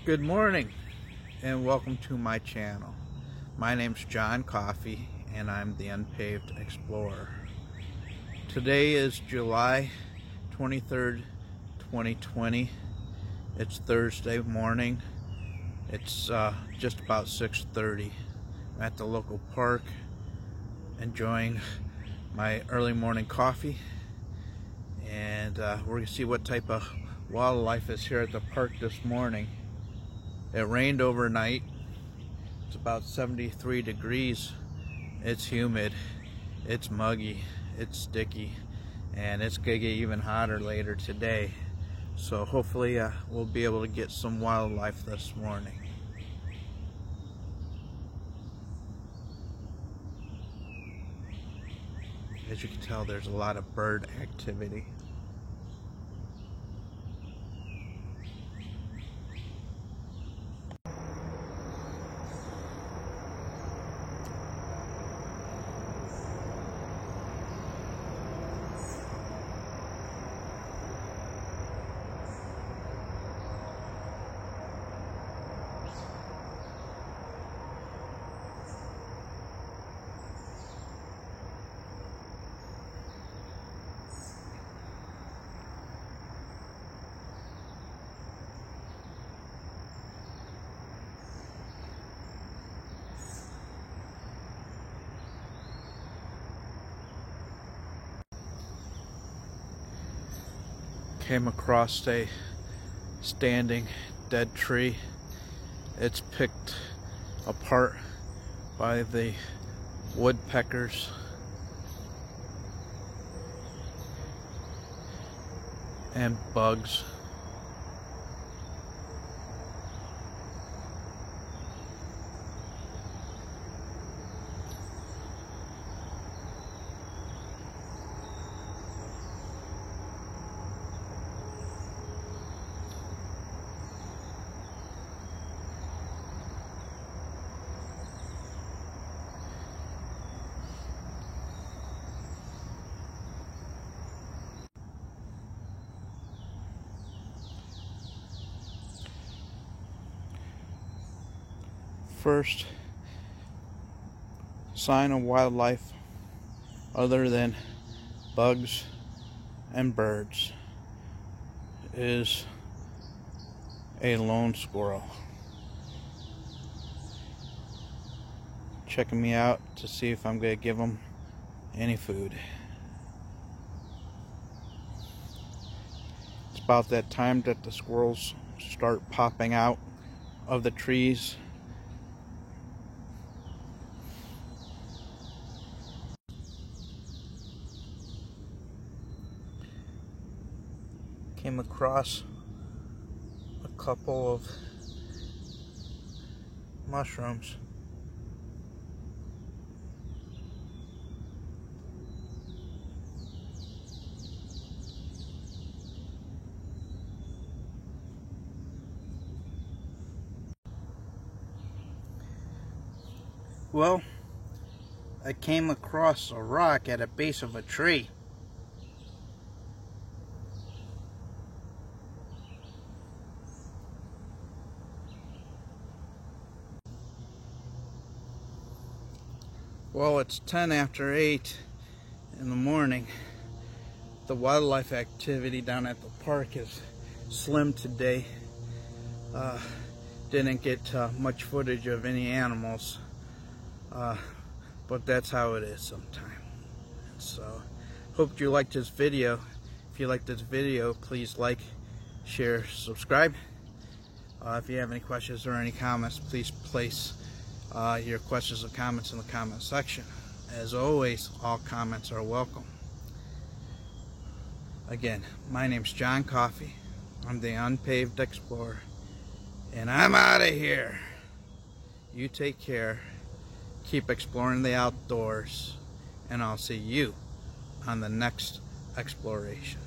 Good morning and welcome to my channel. My name's John Coffey and I'm the Unpaved Explorer. Today is July 23rd, 2020. It's Thursday morning. It's just about 6:30. I'm at the local park enjoying my early morning coffee, and we're going to see what type of wildlife is here at the park this morning. It rained overnight. It's about 73 degrees. It's humid, it's muggy, it's sticky, and it's gonna get even hotter later today. So hopefully we'll be able to get some wildlife this morning. As you can tell, there's a lot of bird activity. Came across a standing dead tree. It's picked apart by the woodpeckers and bugs. First sign of wildlife other than bugs and birds is a lone squirrel checking me out to see if I'm going to give him any food. It's about that time that the squirrels start popping out of the trees. Came across a couple of mushrooms. Well, I came across a rock at a base of a tree. Well, it's 10 after 8 in the morning. The wildlife activity down at the park is slim today. Didn't get much footage of any animals, but that's how it is sometimes. So, hope you liked this video. If you liked this video, please like, share, subscribe. If you have any questions or any comments, please place your questions and comments in the comment section. As always, all comments are welcome. Again, my name's John Coffey. I'm the Unpaved Explorer, and I'm out of here. You take care, keep exploring the outdoors, and I'll see you on the next exploration.